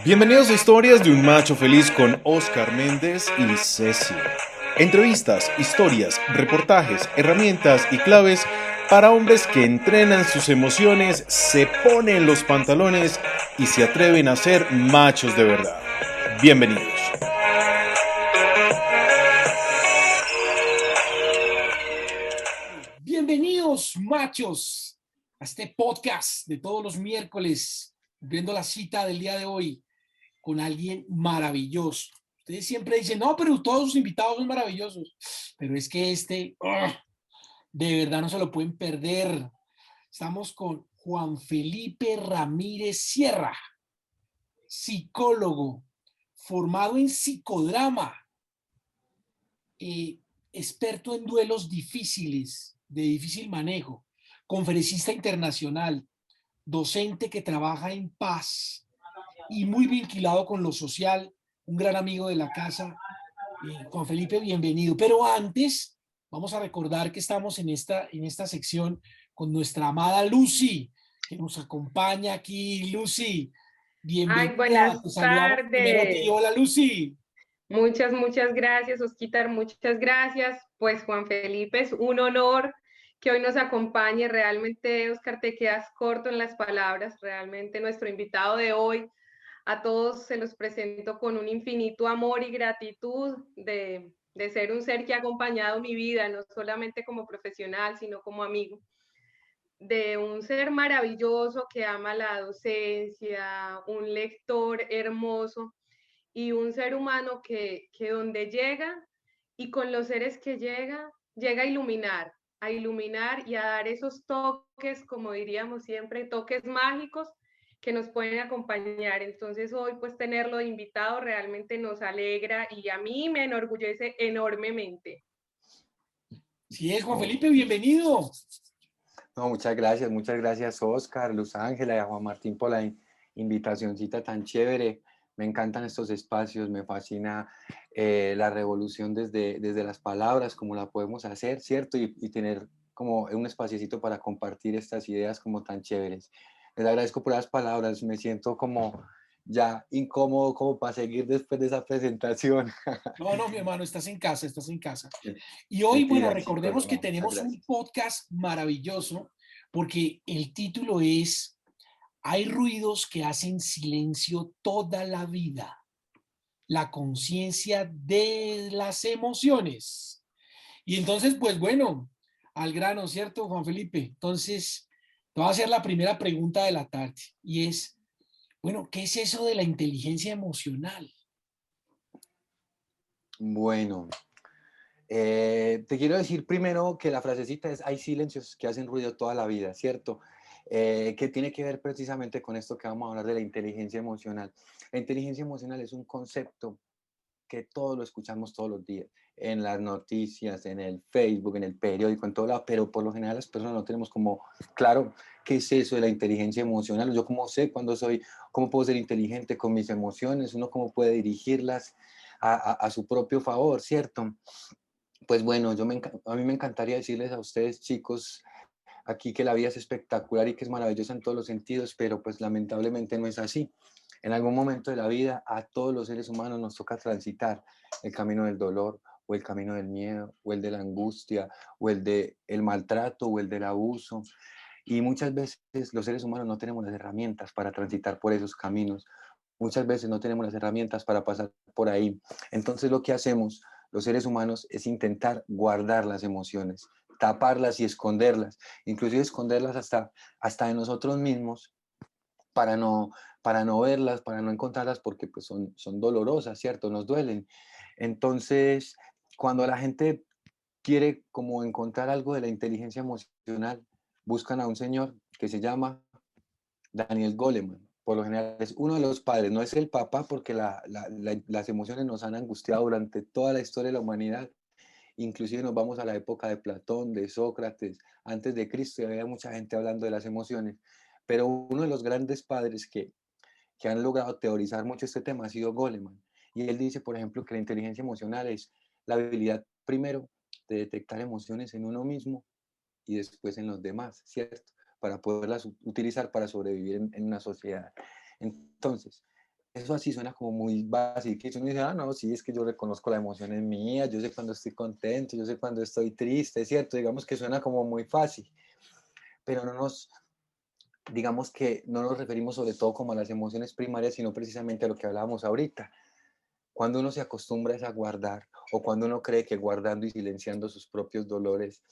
Bienvenidos a Historias de un Macho Feliz con Oscar Méndez y Ceci. Entrevistas, historias, reportajes, herramientas y claves para hombres que entrenan sus emociones, se ponen los pantalones y se atreven a ser machos de verdad. Bienvenidos. Bienvenidos, machos, a este podcast de todos los miércoles, cumpliendo la cita del día de hoy con alguien maravilloso. Ustedes siempre dicen, no, pero todos sus invitados son maravillosos, pero es que de verdad no se lo pueden perder. Estamos con Juan Felipe Ramírez Sierra, psicólogo, formado en psicodrama, eh, experto en duelos difíciles, de difícil manejo, conferencista internacional, docente que trabaja en paz y muy vinculado con lo social, un gran amigo de la casa. Juan Felipe, bienvenido. Pero antes, vamos a recordar que estamos en esta sección con nuestra amada Lucy, que nos acompaña aquí. Lucy, Ay, buenas bienvenida. Te saludamos primero a ti. tardes. Hola, Lucy. Muchas gracias, Osquitar, muchas gracias. Pues Juan Felipe, es un honor que hoy nos acompañe. Realmente, Oscar, te quedas corto en las palabras. Realmente nuestro invitado de hoy, a todos se los presento con un infinito amor y gratitud de ser un ser que ha acompañado mi vida, no solamente como profesional, sino como amigo. De un ser maravilloso que ama la docencia, un lector hermoso y un ser humano que donde llega y con los seres que llega a iluminar y a dar esos toques, como diríamos siempre, toques mágicos que nos pueden acompañar. Entonces hoy pues tenerlo de invitado realmente nos alegra y a mí me enorgullece enormemente. Si es Juan Oh, Felipe, bienvenido. no, muchas gracias Oscar, Luz Ángela y a Juan Martín por la invitacioncita tan chévere. Me encantan estos espacios, me fascina la revolución desde las palabras, como la podemos hacer, ¿cierto? Y tener como un espaciecito para compartir estas ideas como tan chéveres. Les agradezco por las palabras, me siento como ya incómodo como para seguir después de esa presentación. No, no, mi hermano, estás en casa, estás en casa. Y hoy, bueno, Mentira, chicos, recordemos que no, muchas tenemos un gracias. podcast maravilloso porque el título es Hay ruidos que hacen silencio toda la vida. La conciencia de las emociones. Y entonces, pues bueno, al grano, ¿cierto, Juan Felipe? Entonces, te voy a hacer la primera pregunta de la tarde y es, bueno, ¿qué es eso de la inteligencia emocional? Bueno. Te quiero decir primero que la frasecita es, hay silencios que hacen ruido toda la vida, ¿cierto? Que tiene que ver precisamente con esto que vamos a hablar de la inteligencia emocional. La inteligencia emocional es un concepto que todos lo escuchamos todos los días, en las noticias, en el Facebook, en el periódico, en todo lado, pero por lo general las personas no tenemos como claro qué es eso de la inteligencia emocional. Yo cómo sé cuándo soy, cómo puedo ser inteligente con mis emociones, uno cómo puede dirigirlas a su propio favor, ¿cierto? Pues bueno, a mí me encantaría decirles a ustedes, chicos, aquí que la vida es espectacular y que es maravillosa en todos los sentidos, pero pues lamentablemente no es así. En algún momento de la vida a todos los seres humanos nos toca transitar el camino del dolor o el camino del miedo o el de la angustia o el del maltrato o el del abuso. Y muchas veces los seres humanos no tenemos las herramientas para transitar por esos caminos. Muchas veces no tenemos las herramientas para pasar por ahí. Entonces lo que hacemos los seres humanos es intentar guardar las emociones, taparlas y esconderlas, inclusive esconderlas hasta de nosotros mismos para no verlas, para no encontrarlas porque pues son dolorosas, ¿cierto? Nos duelen. Entonces, cuando la gente quiere como encontrar algo de la inteligencia emocional, buscan a un señor que se llama Daniel Goleman. Por lo general es uno de los padres, no es el papá porque las emociones nos han angustiado durante toda la historia de la humanidad. Inclusive nos vamos a la época de Platón, de Sócrates, antes de Cristo, y había mucha gente hablando de las emociones. Pero uno de los grandes padres que han logrado teorizar mucho este tema ha sido Goleman. Y él dice, por ejemplo, que la inteligencia emocional es la habilidad, primero, de detectar emociones en uno mismo y después en los demás, ¿cierto? Para poderlas utilizar para sobrevivir en una sociedad. Entonces, eso así suena como muy básico. Y uno dice, ah, no, sí, es que yo reconozco la emoción en mía, yo sé cuando estoy contento, yo sé cuando estoy triste, es cierto, digamos que suena como muy fácil, pero digamos que no nos referimos sobre todo como a las emociones primarias, sino precisamente a lo que hablábamos ahorita. Cuando uno se acostumbra es a guardar, o cuando uno cree que guardando y silenciando sus propios dolores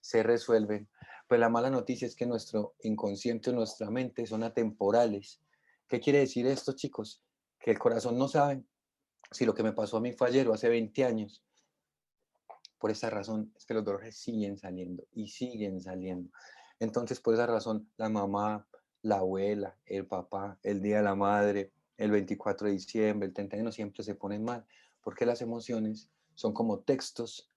se resuelven, pues la mala noticia es que nuestro inconsciente, nuestra mente son atemporales. ¿Qué quiere decir esto, chicos? Que el corazón no sabe si lo que me pasó a mí fue ayer o hace 20 años. Por esa razón es que los dolores siguen saliendo y siguen saliendo. Entonces, por esa razón, la mamá, la abuela, el papá, el Día de la Madre, el 24 de diciembre, el 31 siempre se ponen mal, porque las emociones son como textos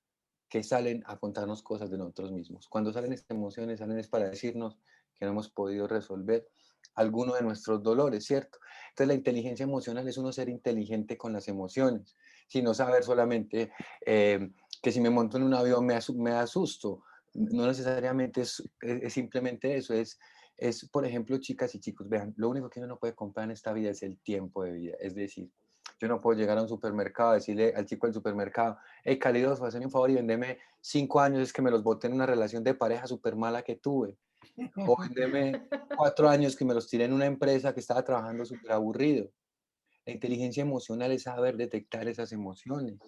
que salen a contarnos cosas de nosotros mismos. Cuando salen estas emociones, salen es para decirnos que no hemos podido resolver alguno de nuestros dolores, ¿cierto? Entonces la inteligencia emocional es uno ser inteligente con las emociones, sino saber solamente que si me monto en un avión me asusto. No necesariamente es simplemente eso, por ejemplo, chicas y chicos, vean, lo único que uno no puede comprar en esta vida es el tiempo de vida, es decir, yo no puedo llegar a un supermercado, decirle al chico del supermercado, hey, Calidoso, hazme un favor y vendeme 5 años, es que me los boté en una relación de pareja súper mala que tuve. O vendeme 4 años que me los tiré en una empresa que estaba trabajando súper aburrido. La inteligencia emocional es saber detectar esas emociones.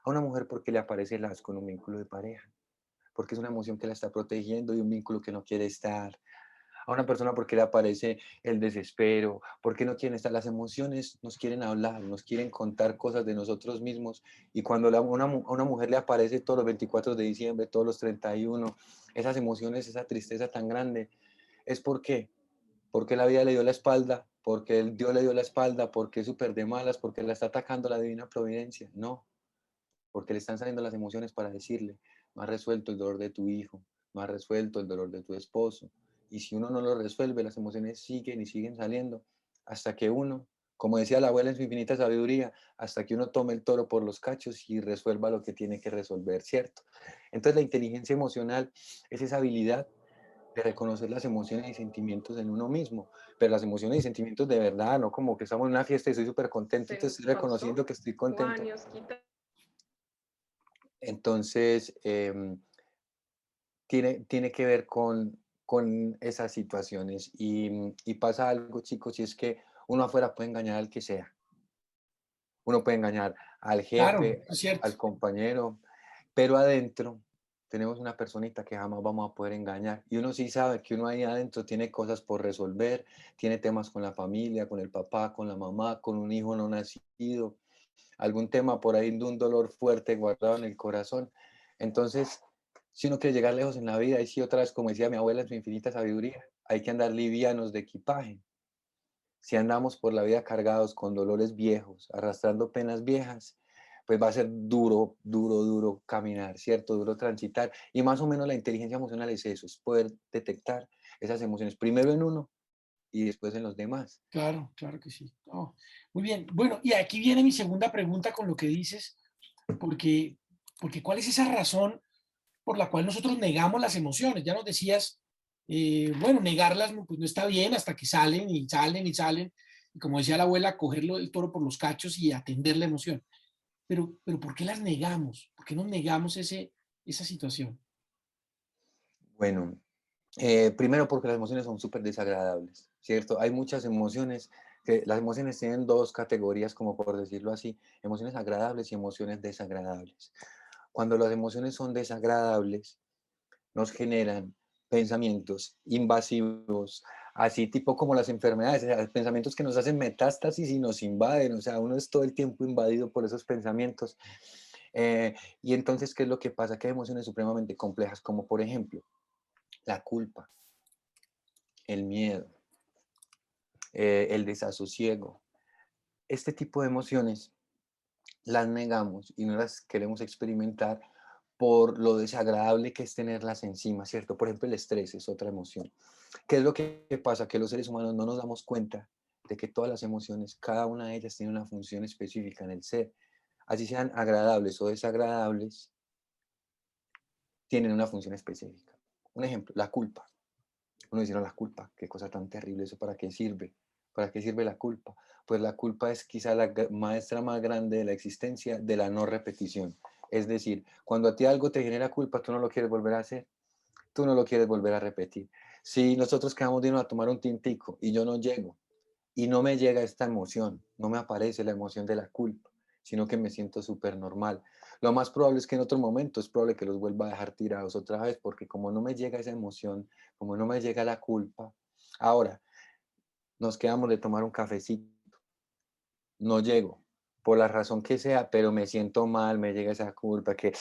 A una mujer porque le aparece el asco en un vínculo de pareja, porque es una emoción que la está protegiendo de un vínculo que no quiere estar. A una persona porque le aparece el desespero, porque no quieren estar. Las emociones nos quieren hablar, nos quieren contar cosas de nosotros mismos. Y cuando a una mujer le aparece todos los 24 de diciembre, todos los 31, esas emociones, esa tristeza tan grande, es porque la vida le dio la espalda, porque el Dios le dio la espalda, porque es súper de malas, porque la está atacando la divina providencia. No, porque le están saliendo las emociones para decirle, no has resuelto el dolor de tu hijo, no has resuelto el dolor de tu esposo. Y si uno no lo resuelve, las emociones siguen y siguen saliendo hasta que uno, como decía la abuela en su infinita sabiduría, hasta que uno tome el toro por los cachos y resuelva lo que tiene que resolver, ¿cierto? Entonces la inteligencia emocional es esa habilidad de reconocer las emociones y sentimientos en uno mismo, pero las emociones y sentimientos de verdad, no como que estamos en una fiesta y estoy súper contento, Se entonces nos estoy reconociendo pausó. que estoy contento. Juan y Osquita. Entonces, tiene que ver con esas situaciones y pasa algo, chicos, y es que uno afuera puede engañar al que sea. Uno puede engañar al Claro, jefe, es cierto. al compañero, pero adentro tenemos una personita que jamás vamos a poder engañar. Y uno sí sabe que uno ahí adentro tiene cosas por resolver, tiene temas con la familia, con el papá, con la mamá, con un hijo no nacido, algún tema por ahí de un dolor fuerte guardado en el corazón. Entonces, si uno quiere llegar lejos en la vida, y sí, otra vez, como decía mi abuela en su infinita sabiduría, hay que andar livianos de equipaje. Si andamos por la vida cargados con dolores viejos, arrastrando penas viejas, pues va a ser duro, duro, duro caminar, ¿cierto? Duro transitar. Y más o menos la inteligencia emocional es eso, es poder detectar esas emociones, primero en uno y después en los demás. Claro, claro que sí. No, muy bien. Bueno, y aquí viene mi segunda pregunta con lo que dices, porque, porque ¿cuál es esa razón por la cual nosotros negamos las emociones? Ya nos decías, bueno, negarlas pues no está bien hasta que salen y salen y salen. Y como decía la abuela, cogerlo el toro por los cachos y atender la emoción. Pero ¿por qué las negamos? ¿Por qué nos negamos esa situación? Bueno, primero porque las emociones son súper desagradables, ¿cierto? Hay muchas emociones, que las emociones tienen dos categorías, como por decirlo así, emociones agradables y emociones desagradables. Cuando las emociones son desagradables, nos generan pensamientos invasivos, así tipo como las enfermedades, o sea, pensamientos que nos hacen metástasis y nos invaden, o sea, uno es todo el tiempo invadido por esos pensamientos. Y entonces, ¿qué es lo que pasa? Que hay emociones supremamente complejas, como por ejemplo, la culpa, el miedo, el desasosiego. Este tipo de emociones las negamos y no las queremos experimentar por lo desagradable que es tenerlas encima, ¿cierto? Por ejemplo, el estrés es otra emoción. ¿Qué es lo que pasa? Que los seres humanos no nos damos cuenta de que todas las emociones, cada una de ellas tiene una función específica en el ser. Así sean agradables o desagradables, tienen una función específica. Un ejemplo, la culpa. Uno dice, no, la culpa, qué cosa tan terrible, ¿eso para qué sirve? ¿Para qué sirve la culpa? Pues la culpa es quizá la maestra más grande de la existencia de la no repetición. Es decir, cuando a ti algo te genera culpa, tú no lo quieres volver a hacer, tú no lo quieres volver a repetir. Si nosotros quedamos de irnos a tomar un tintico y yo no llego, y no me llega esta emoción, no me aparece la emoción de la culpa, sino que me siento súper normal. Lo más probable es que en otro momento es probable que los vuelva a dejar tirados otra vez, porque como no me llega esa emoción, como no me llega la culpa, ahora nos quedamos de tomar un cafecito, no llego, por la razón que sea, pero me siento mal, me llega esa culpa, que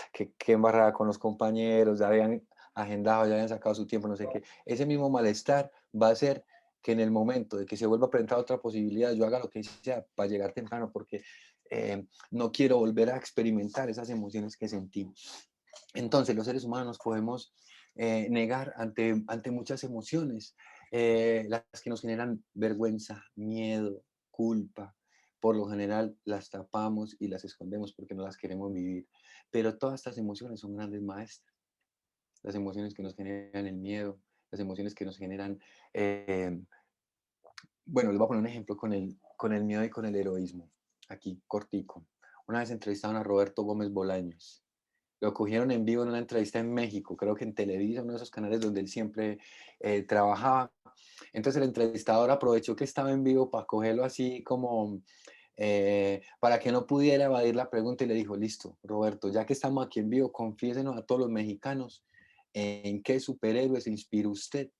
embarrada con los compañeros, ya habían agendado, ya habían sacado su tiempo, no sé qué. Ese mismo malestar va a hacer que en el momento de que se vuelva a presentar otra posibilidad, yo haga lo que sea para llegar temprano, porque no quiero volver a experimentar esas emociones que sentí. Entonces, los seres humanos podemos negar ante muchas emociones, las que nos generan vergüenza, miedo, culpa. Por lo general las tapamos y las escondemos porque no las queremos vivir. Pero todas estas emociones son grandes maestras. Las emociones que nos generan el miedo, las emociones que nos generan... bueno, les voy a poner un ejemplo con el miedo y con el heroísmo. Aquí, cortico. Una vez entrevistaron a Roberto Gómez Bolaños. Lo cogieron en vivo en una entrevista en México, creo que en Televisa, uno de esos canales donde él siempre trabajaba. Entonces el entrevistador aprovechó que estaba en vivo para cogerlo así como para que no pudiera evadir la pregunta y le dijo, listo, Roberto, ya que estamos aquí en vivo, confiésenos a todos los mexicanos en qué superhéroe se inspiró usted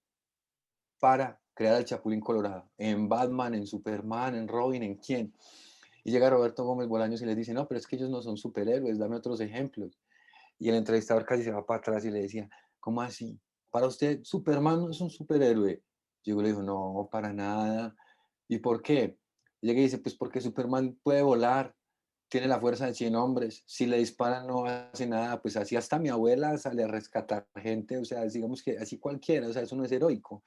para crear al Chapulín Colorado. En Batman, en Superman, en Robin, ¿en quién? Y llega Roberto Gómez Bolaños y les dice, no, pero es que ellos no son superhéroes, dame otros ejemplos. Y el entrevistador casi se va para atrás y le decía, ¿cómo así? Para usted, Superman no es un superhéroe. Yo le digo, no, para nada. ¿Y por qué? Y llega y dice, pues porque Superman puede volar, tiene la fuerza de 100 hombres, si le disparan no hace nada, pues así hasta mi abuela sale a rescatar gente, o sea, digamos que así cualquiera, o sea, eso no es heroico.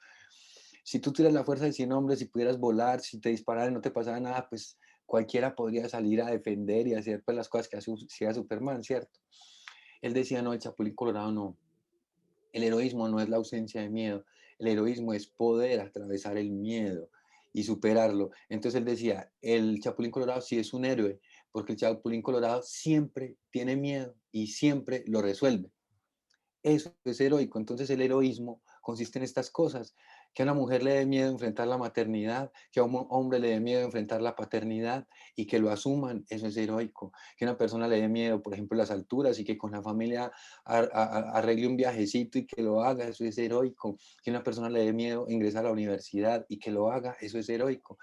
Si tú tuvieras la fuerza de 100 hombres, si pudieras volar, si te dispararan y no te pasara nada, pues cualquiera podría salir a defender y hacer pues, las cosas que hacía Superman, ¿cierto? Él decía, no, el Chapulín Colorado no. El heroísmo no es la ausencia de miedo, el heroísmo es poder atravesar el miedo y superarlo. Entonces él decía, el Chapulín Colorado sí es un héroe, porque el Chapulín Colorado siempre tiene miedo y siempre lo resuelve. Eso es heroico. Entonces el heroísmo consiste en estas cosas, que a una mujer le dé miedo enfrentar la maternidad, que a un hombre le dé miedo enfrentar la paternidad y que lo asuman, eso es heroico. Que a una persona le dé miedo, por ejemplo, las alturas y que con la familia arregle un viajecito y que lo haga, eso es heroico. Que a una persona le dé miedo ingresar a la universidad y que lo haga, eso es heroico.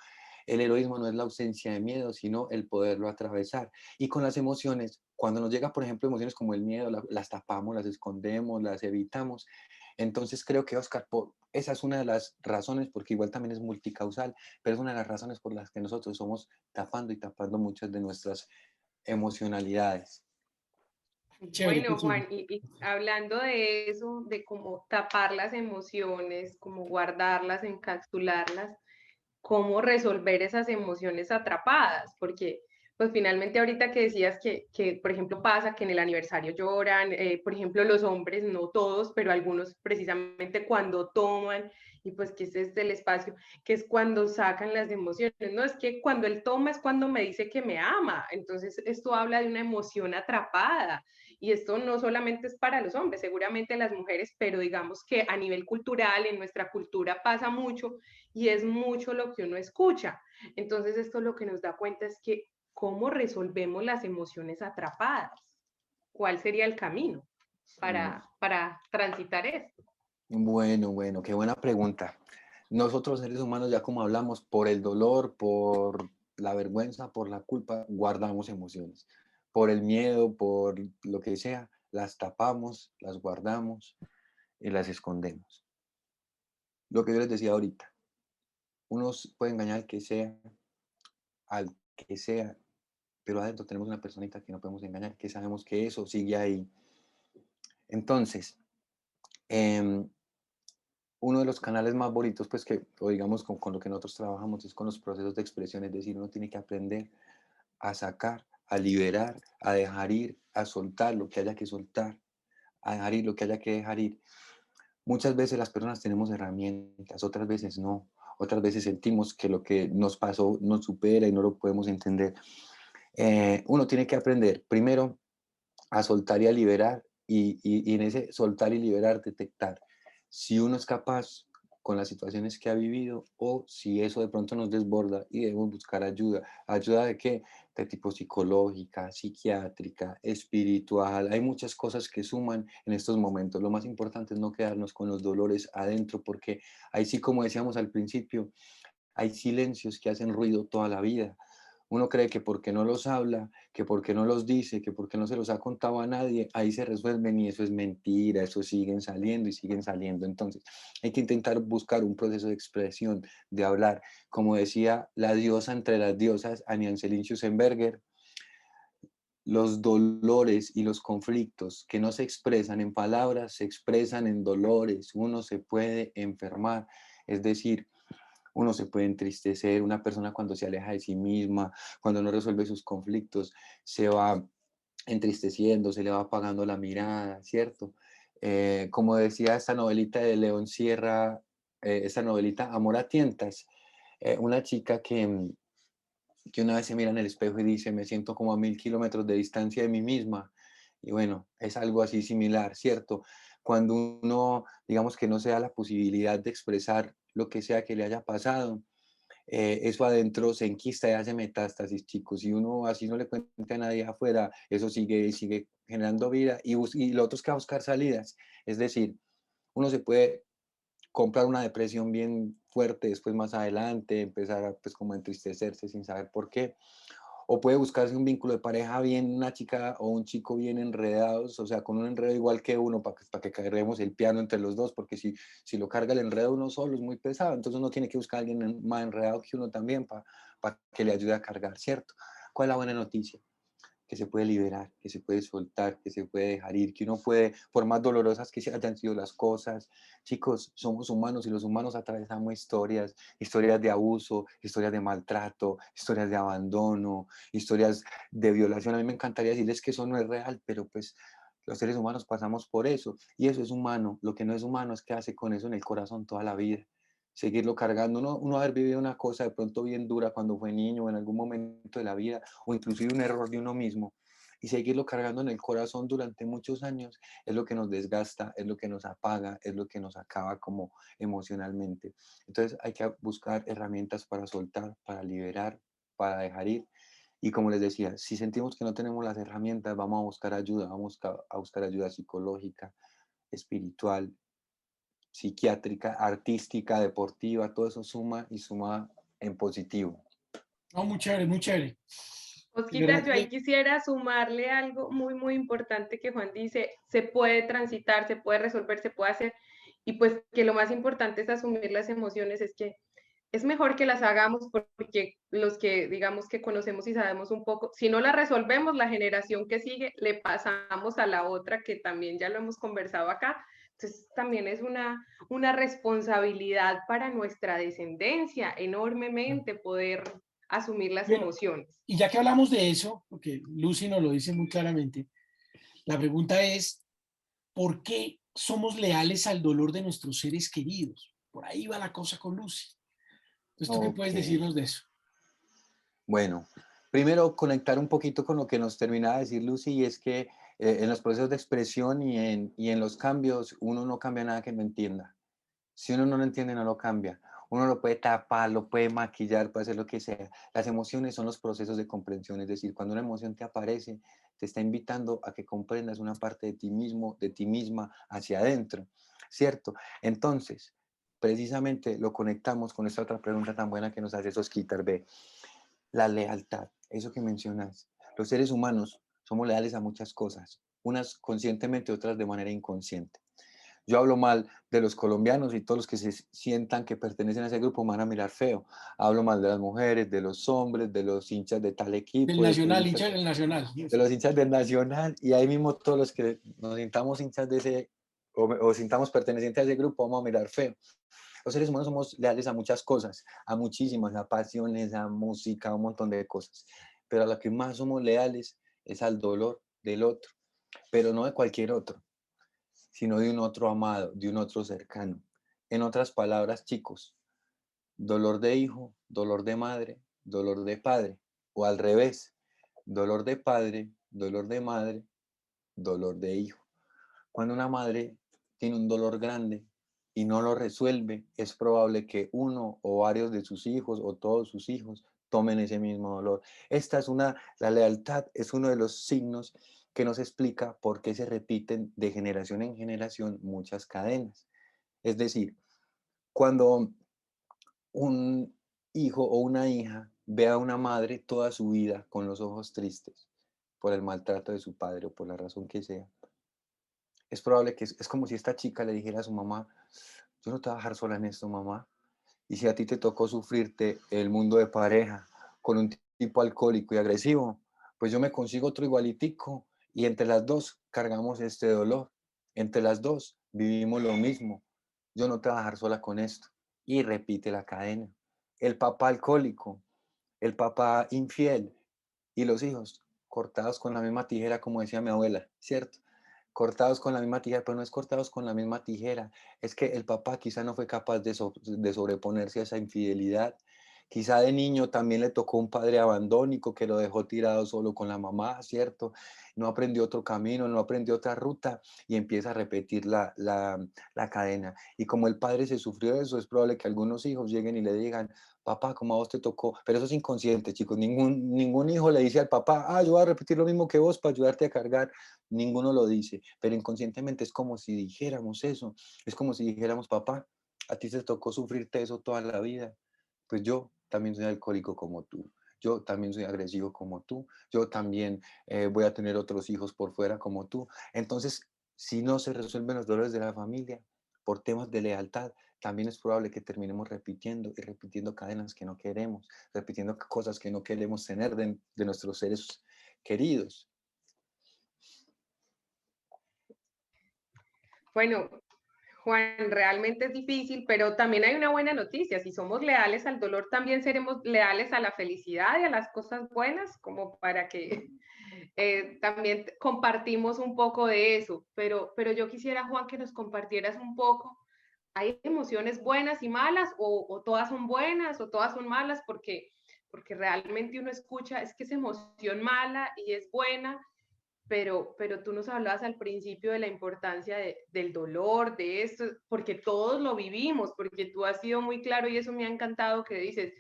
El heroísmo no es la ausencia de miedo, sino el poderlo atravesar. Y con las emociones, cuando nos llega, por ejemplo, emociones como el miedo, las tapamos, las escondemos, las evitamos. Entonces creo que, Oscar, esa es una de las razones, porque igual también es multicausal, pero es una de las razones por las que nosotros somos tapando y tapando muchas de nuestras emocionalidades. Chévere, Bueno, profe. Juan, y hablando de eso, de cómo tapar las emociones, cómo guardarlas, encapsularlas, cómo resolver esas emociones atrapadas, porque pues finalmente ahorita que decías que por ejemplo pasa que en el aniversario lloran, por ejemplo los hombres, no todos, pero algunos precisamente cuando toman, y pues que ese es el espacio, que es cuando sacan las emociones, no es que cuando él toma es cuando me dice que me ama, entonces esto habla de una emoción atrapada, y esto no solamente es para los hombres, seguramente las mujeres, pero digamos que a nivel cultural, en nuestra cultura pasa mucho, y es mucho lo que uno escucha. Entonces esto lo que nos da cuenta es que cómo resolvemos las emociones atrapadas, cuál sería el camino para transitar esto. Bueno, qué buena pregunta. Nosotros seres humanos, ya como hablamos, por el dolor, por la vergüenza, por la culpa, guardamos emociones. Por el miedo, por lo que sea, las tapamos, las guardamos y las escondemos. Lo que yo les decía ahorita, uno puede engañar al que sea, pero adentro tenemos una personita que no podemos engañar, que sabemos que eso sigue ahí. Entonces, eh, uno de los canales más bonitos, pues que, o digamos, con lo que nosotros trabajamos es con los procesos de expresión, es decir, uno tiene que aprender a sacar, a liberar, a dejar ir, a soltar lo que haya que soltar, a dejar ir lo que haya que dejar ir. Muchas veces las personas tenemos herramientas, otras veces no. Otras veces sentimos que lo que nos pasó nos supera y no lo podemos entender. Uno tiene que aprender primero a soltar y a liberar y en ese soltar y liberar detectar si uno es capaz con las situaciones que ha vivido o si eso de pronto nos desborda y debemos buscar ayuda. ¿Ayuda de qué? De tipo psicológica, psiquiátrica, espiritual. Hay muchas cosas que suman en estos momentos. Lo más importante es no quedarnos con los dolores adentro porque ahí sí, como decíamos al principio, hay silencios que hacen ruido toda la vida. Uno cree que porque no los habla, que porque no los dice, que porque no se los ha contado a nadie, ahí se resuelven y eso es mentira, eso siguen saliendo y siguen saliendo. Entonces, hay que intentar buscar un proceso de expresión, de hablar. Como decía la diosa entre las diosas, Annie Anselin Schussenberger, los dolores y los conflictos que no se expresan en palabras, se expresan en dolores. Uno se puede enfermar, es decir, uno se puede entristecer, una persona cuando se aleja de sí misma, cuando no resuelve sus conflictos, se va entristeciendo, se le va apagando la mirada, ¿cierto? Como decía esta novelita de León Sierra, esta novelita Amor a tientas, una chica que una vez se mira en el espejo y dice, me siento como a 1000 kilómetros de distancia de mí misma. Y bueno, es algo así similar, ¿cierto? Cuando uno, digamos que no se da la posibilidad de expresar lo que sea que le haya pasado, eso adentro se enquista y hace metástasis, chicos. Y uno así no le cuenta a nadie afuera, eso sigue generando vida y lo otro es que va a buscar salidas. Es decir, uno se puede comprar una depresión bien fuerte después más adelante, empezar a, pues como a entristecerse sin saber por qué. O puede buscarse un vínculo de pareja bien, una chica o un chico bien enredados, o sea, con un enredo igual que uno, para que carguemos el piano entre los dos, porque si lo carga el enredo uno solo es muy pesado, entonces uno tiene que buscar a alguien más enredado que uno también para que le ayude a cargar, ¿cierto? ¿Cuál es la buena noticia? Que se puede liberar, que se puede soltar, que se puede dejar ir, que uno puede, por más dolorosas que hayan sido las cosas, chicos, somos humanos y los humanos atravesamos historias, historias de abuso, historias de maltrato, historias de abandono, historias de violación. A mí me encantaría decirles que eso no es real, pero pues los seres humanos pasamos por eso y eso es humano. Lo que no es humano es que hace con eso en el corazón toda la vida. Seguirlo cargando, uno haber vivido una cosa de pronto bien dura cuando fue niño o en algún momento de la vida, o inclusive un error de uno mismo, y seguirlo cargando en el corazón durante muchos años, es lo que nos desgasta, es lo que nos apaga, es lo que nos acaba como emocionalmente. Entonces hay que buscar herramientas para soltar, para liberar, para dejar ir. Y como les decía, si sentimos que no tenemos las herramientas, vamos a buscar ayuda, a buscar ayuda psicológica, espiritual, psiquiátrica, artística, deportiva, todo eso suma y suma en positivo. No, muy chévere, muy chévere. De Osquitar, verdad yo ahí que quisiera sumarle algo muy, muy importante que Juan dice, se puede transitar, se puede resolver, se puede hacer, y pues que lo más importante es asumir las emociones, es que es mejor que las hagamos porque los que digamos que conocemos y sabemos un poco, si no las resolvemos, la generación que sigue le pasamos a la otra, que también ya lo hemos conversado acá. Entonces también es una responsabilidad para nuestra descendencia enormemente poder asumir las bueno, emociones. y ya que hablamos de eso, porque Lucy nos lo dice muy claramente, la pregunta es, ¿por qué somos leales al dolor de nuestros seres queridos? Por ahí va la cosa con Lucy. Entonces, ¿tú qué Ok, puedes decirnos de eso? bueno, primero conectar un poquito con lo que nos terminaba de decir Lucy, y es que en los procesos de expresión y en los cambios, uno no cambia nada que no entienda. Si uno no lo entiende, no lo cambia. Uno lo puede tapar, lo puede maquillar, puede hacer lo que sea. Las emociones son los procesos de comprensión, es decir, cuando una emoción te aparece, te está invitando a que comprendas una parte de ti mismo, de ti misma, hacia adentro, ¿cierto? Entonces, precisamente lo conectamos con esta otra pregunta tan buena que nos hace Sosquitar B. La lealtad, eso que mencionas. Los seres humanos somos leales a muchas cosas, unas conscientemente, otras de manera inconsciente. Yo hablo mal de los colombianos y todos los que se sientan que pertenecen a ese grupo me van a mirar feo. Hablo mal de las mujeres, de los hombres, de los hinchas de tal Del equipo, Nacional, hincha del Nacional. de los hinchas del Nacional, y ahí mismo todos los que nos sintamos hinchas de ese o sintamos pertenecientes a ese grupo vamos a mirar feo. Los seres humanos somos leales a muchas cosas, a muchísimas, a pasiones, a música, a un montón de cosas. Pero a lo que más somos leales es al dolor del otro, pero no de cualquier otro. sino de un otro amado, de un otro cercano. En otras palabras, chicos, dolor de hijo, dolor de madre, dolor de padre, o al revés, dolor de padre, dolor de madre, dolor de hijo. Cuando una madre tiene un dolor grande y no lo resuelve, es probable que uno o varios de sus hijos o todos sus hijos tomen ese mismo dolor. La lealtad es uno de los signos que nos explica por qué se repiten de generación en generación muchas cadenas. Es decir, cuando un hijo o una hija ve a una madre toda su vida con los ojos tristes por el maltrato de su padre o por la razón que sea, es probable que es como si esta chica le dijera a su mamá, yo no te voy a dejar sola en esto, mamá. Y si a ti te tocó sufrirte el mundo de pareja con un tipo alcohólico y agresivo, pues yo me consigo otro igualitico y entre las dos cargamos este dolor. Entre las dos vivimos lo mismo. Yo no te voy a dejar sola con esto. Y repite la cadena. El papá alcohólico, el papá infiel y los hijos cortados con la misma tijera, como decía mi abuela, ¿cierto? Cortados con la misma tijera, pero no es cortados con la misma tijera, es que el papá quizá no fue capaz de sobreponerse a esa infidelidad. Quizá de niño también le tocó un padre abandónico que lo dejó tirado solo con la mamá, ¿cierto? No aprendió otro camino, no aprendió otra ruta y empieza a repetir la cadena. Y como el padre se sufrió eso, es probable que algunos hijos lleguen y le digan, papá, como a vos te tocó, pero eso es inconsciente, chicos, ningún hijo le dice al papá, yo voy a repetir lo mismo que vos para ayudarte a cargar. Ninguno lo dice, pero inconscientemente es como si dijéramos eso, es como si dijéramos, papá, a ti te tocó sufrirte eso toda la vida, pues yo también soy alcohólico como tú, yo también soy agresivo como tú, yo también voy a tener otros hijos por fuera como tú. Entonces, si no se resuelven los dolores de la familia por temas de lealtad, también es probable que terminemos repitiendo y repitiendo cadenas que no queremos, repitiendo cosas que no queremos tener de nuestros seres queridos. Bueno, Juan, realmente es difícil, pero también hay una buena noticia. Si somos leales al dolor, también seremos leales a la felicidad y a las cosas buenas, como para que también compartimos un poco de eso. Pero yo quisiera, Juan, que nos compartieras un poco. ¿Hay emociones buenas y malas o todas son buenas o todas son malas? Porque realmente uno escucha, es que es emoción mala y es buena, pero tú nos hablabas al principio de la importancia del dolor, de esto, porque todos lo vivimos, porque tú has sido muy claro y eso me ha encantado que dices,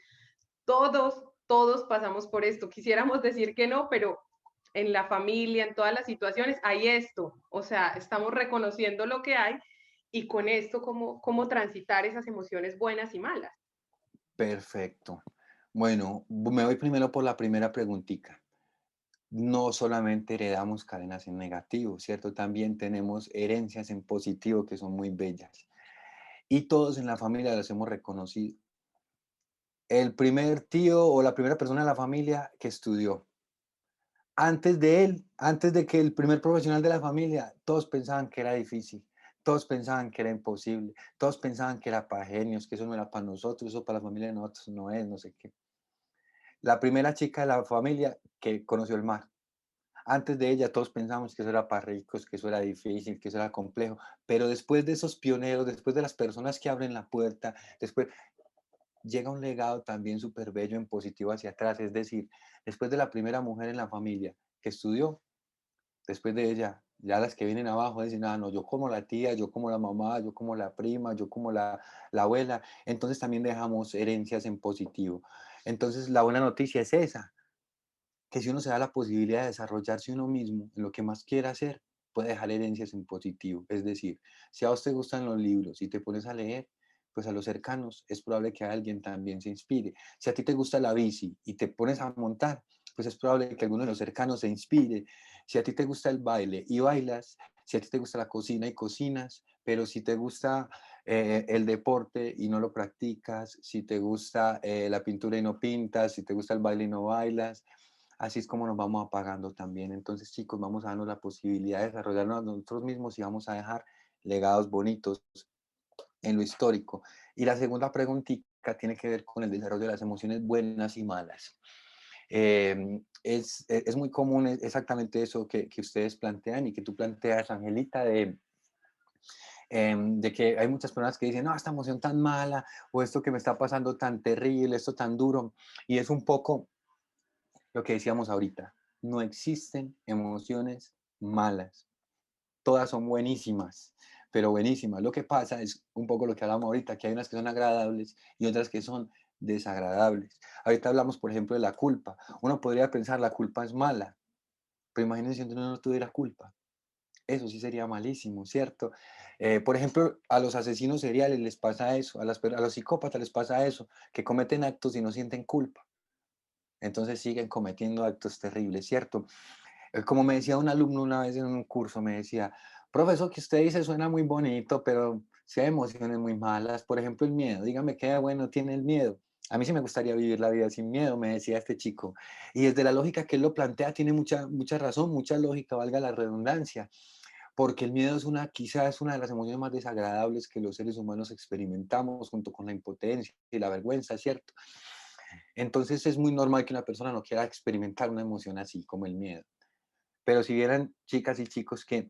todos pasamos por esto. Quisiéramos decir que no, pero en la familia, en todas las situaciones, hay esto. O sea, estamos reconociendo lo que hay y con esto, cómo transitar esas emociones buenas y malas. Perfecto. Bueno, me voy primero por la primera preguntita. No solamente heredamos cadenas en negativo, ¿cierto? También tenemos herencias en positivo que son muy bellas. Y todos en la familia las hemos reconocido. El primer tío o la primera persona de la familia que estudió. Antes de él, antes de que el primer profesional de la familia, todos pensaban que era difícil, todos pensaban que era imposible, todos pensaban que era para genios, que eso no era para nosotros, eso para la familia de nosotros no es, no sé qué. La primera chica de la familia que conoció el mar. Antes de ella todos pensábamos que eso era para ricos, que eso era difícil, que eso era complejo, pero después de esos pioneros, después de las personas que abren la puerta, después llega un legado también súper bello en positivo hacia atrás, es decir, después de la primera mujer en la familia que estudió, después de ella, ya las que vienen abajo dicen, no, yo como la tía, yo como la mamá, yo como la prima, yo como la abuela, entonces también dejamos herencias en positivo. Entonces la buena noticia es esa, que si uno se da la posibilidad de desarrollarse uno mismo en lo que más quiera hacer, puede dejar herencias en positivo. Es decir, si a vos te gustan los libros y te pones a leer, pues a los cercanos es probable que alguien también se inspire. Si a ti te gusta la bici y te pones a montar, pues es probable que alguno de los cercanos se inspire. Si a ti te gusta el baile y bailas, si a ti te gusta la cocina y cocinas, pero si te gusta el deporte y no lo practicas, si te gusta la pintura y no pintas, si te gusta el baile y no bailas, así es como nos vamos apagando también. Entonces, chicos, vamos a darnos la posibilidad de desarrollarnos a nosotros mismos y vamos a dejar legados bonitos en lo histórico. Y la segunda preguntita tiene que ver con el desarrollo de las emociones buenas y malas. Es muy común exactamente eso que ustedes plantean y que tú planteas, Angelita, de que hay muchas personas que dicen, no, esta emoción tan mala, o esto que me está pasando tan terrible, esto tan duro, y es un poco lo que decíamos ahorita, no existen emociones malas, todas son buenísimas, pero buenísimas. Lo que pasa es un poco lo que hablamos ahorita, que hay unas que son agradables y otras que son desagradables. Ahorita hablamos, por ejemplo, de la culpa. Uno podría pensar la culpa es mala, pero imagínense si uno no tuviera culpa. Eso sí sería malísimo, ¿cierto? Por ejemplo, a los asesinos seriales les pasa eso, a los psicópatas les pasa eso, que cometen actos y no sienten culpa. Entonces siguen cometiendo actos terribles, ¿cierto? Como me decía un alumno una vez en un curso, me decía, profesor, que usted dice suena muy bonito, pero sí hay emociones muy malas. Por ejemplo, el miedo. Dígame qué bueno tiene el miedo. A mí sí me gustaría vivir la vida sin miedo, me decía este chico. Y desde la lógica que él lo plantea, tiene mucha razón, mucha lógica, valga la redundancia. Porque el miedo es quizás una de las emociones más desagradables que los seres humanos experimentamos junto con la impotencia y la vergüenza, ¿cierto? Entonces es muy normal que una persona no quiera experimentar una emoción así como el miedo. Pero si vieran chicas y chicos que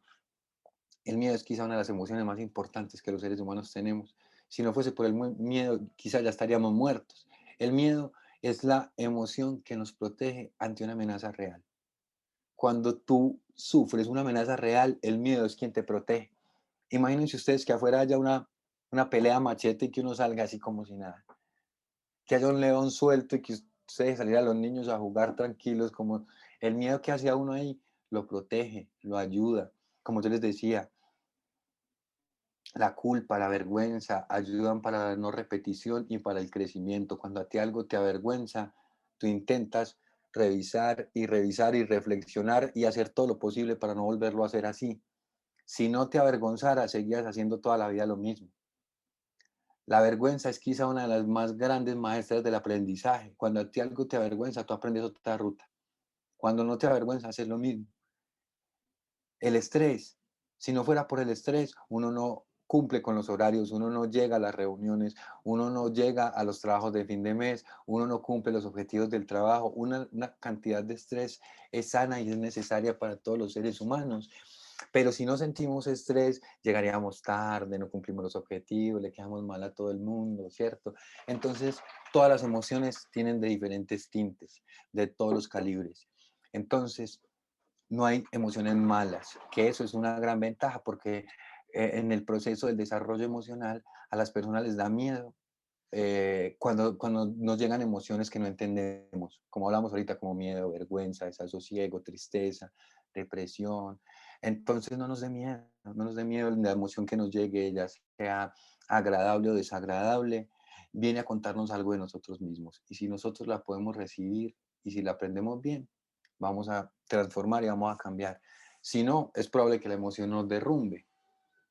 el miedo es quizá una de las emociones más importantes que los seres humanos tenemos. Si no fuese por el miedo, quizá ya estaríamos muertos. El miedo es la emoción que nos protege ante una amenaza real. Cuando tú sufres una amenaza real, el miedo es quien te protege. Imagínense ustedes que afuera haya una pelea a machete y que uno salga así como si nada. Que haya un león suelto y que ustedes salir a los niños a jugar tranquilos, como el miedo que hace a uno ahí lo protege, lo ayuda. Como yo les decía, la culpa, la vergüenza ayudan para la no repetición y para el crecimiento. Cuando a ti algo te avergüenza, tú intentas revisar y revisar y reflexionar y hacer todo lo posible para no volverlo a hacer así. Si no te avergonzara, seguías haciendo toda la vida lo mismo. La vergüenza es quizá una de las más grandes maestras del aprendizaje. Cuando a ti algo te avergüenza, tú aprendes otra ruta. Cuando no te avergüenza, haces lo mismo. El estrés, si no fuera por el estrés, uno no cumple con los horarios, uno no llega a las reuniones, uno no llega a los trabajos de fin de mes, uno no cumple los objetivos del trabajo. Una cantidad de estrés es sana y es necesaria para todos los seres humanos. Pero si no sentimos estrés, llegaríamos tarde, no cumplimos los objetivos, le quedamos mal a todo el mundo, ¿cierto? Entonces, todas las emociones tienen de diferentes tintes, de todos los calibres. Entonces, no hay emociones malas, que eso es una gran ventaja porque en el proceso del desarrollo emocional a las personas les da miedo cuando nos llegan emociones que no entendemos, como hablamos ahorita, como miedo, vergüenza, desasosiego, tristeza, depresión. Entonces no nos dé miedo, no nos dé miedo la emoción que nos llegue, ya sea agradable o desagradable, viene a contarnos algo de nosotros mismos. Y si nosotros la podemos recibir y si la aprendemos bien, vamos a transformar y vamos a cambiar. Si no, es probable que la emoción nos derrumbe,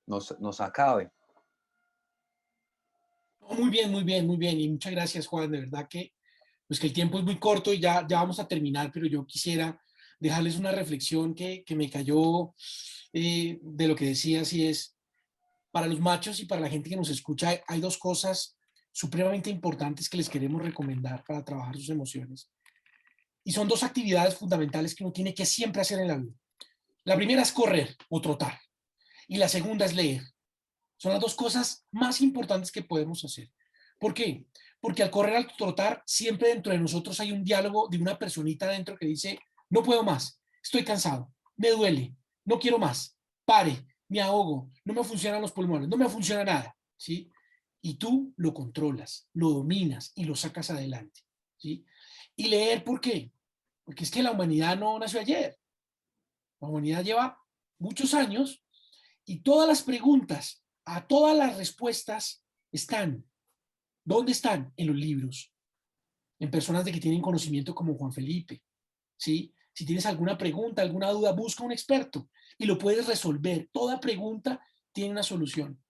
nos acabe. Muy bien, muy bien, muy bien. Y muchas gracias, Juan. De verdad que, pues que el tiempo es muy corto y ya vamos a terminar, pero yo quisiera dejarles una reflexión que me cayó de lo que decías y es, para los machos y para la gente que nos escucha, hay dos cosas supremamente importantes que les queremos recomendar para trabajar sus emociones. Y son dos actividades fundamentales que uno tiene que siempre hacer en la vida. La primera es correr o trotar y la segunda es leer. Son las dos cosas más importantes que podemos hacer. ¿Por qué? Porque al correr, al trotar, siempre dentro de nosotros hay un diálogo de una personita dentro que dice, no puedo más, estoy cansado, me duele, no quiero más, pare, me ahogo, no me funcionan los pulmones, no me funciona nada, ¿sí? Y tú lo controlas, lo dominas y lo sacas adelante, ¿sí? Y leer, ¿por qué? Porque es que la humanidad no nació ayer. La humanidad lleva muchos años y todas las preguntas, a todas las respuestas están. ¿Dónde están? En los libros, en personas de que tienen conocimiento como Juan Felipe, ¿sí? Si tienes alguna pregunta, alguna duda, busca un experto y lo puedes resolver. Toda pregunta tiene una solución.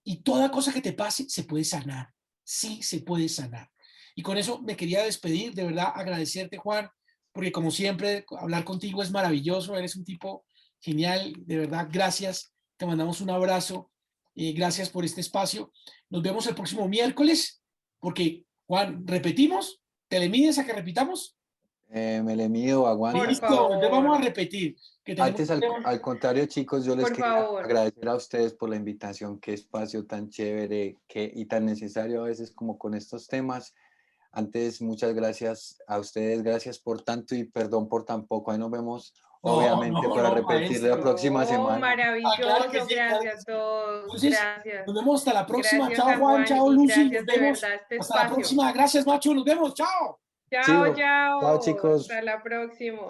Y toda cosa que te pase se puede sanar. Sí se puede sanar. Y con eso me quería despedir, de verdad agradecerte, Juan, porque como siempre, hablar contigo es maravilloso, eres un tipo genial, de verdad, gracias, te mandamos un abrazo, gracias por este espacio. Nos vemos el próximo miércoles, porque, Juan, repetimos, ¿te le mides a que repitamos? Me le mido, aguanta. Por Listo, favor. entonces vamos a repetir. Que tenemos Antes, un tema- al contrario, chicos, yo les Por quería favor. agradecer a ustedes por la invitación. Qué espacio tan chévere y tan necesario a veces como con estos temas. Antes, muchas gracias a ustedes, gracias por tanto y perdón por tan poco. Ahí nos vemos, No, obviamente, no, para no, repetir la maestro. próxima Oh, semana. maravilloso, Claro que sí, claro que gracias a sí. todos, Entonces, gracias. nos vemos hasta la próxima. Gracias Chao, a Juan. Juan Chao, y Lucy. Nos gracias de vemos. verdad este Hasta la espacio. próxima. Gracias, Macho. Nos vemos. Chao. Chao, Chao, chao. chicos. Hasta la próxima.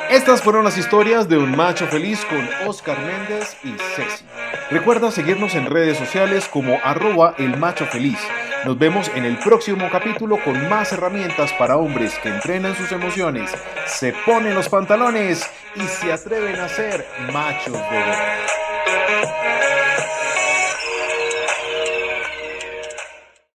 Estas fueron las historias de un macho feliz con Oscar Méndez y Ceci. Recuerda seguirnos en redes sociales como @elmachofeliz. Nos vemos en el próximo capítulo con más herramientas para hombres que entrenan sus emociones, se ponen los pantalones y se atreven a ser machos de verdad.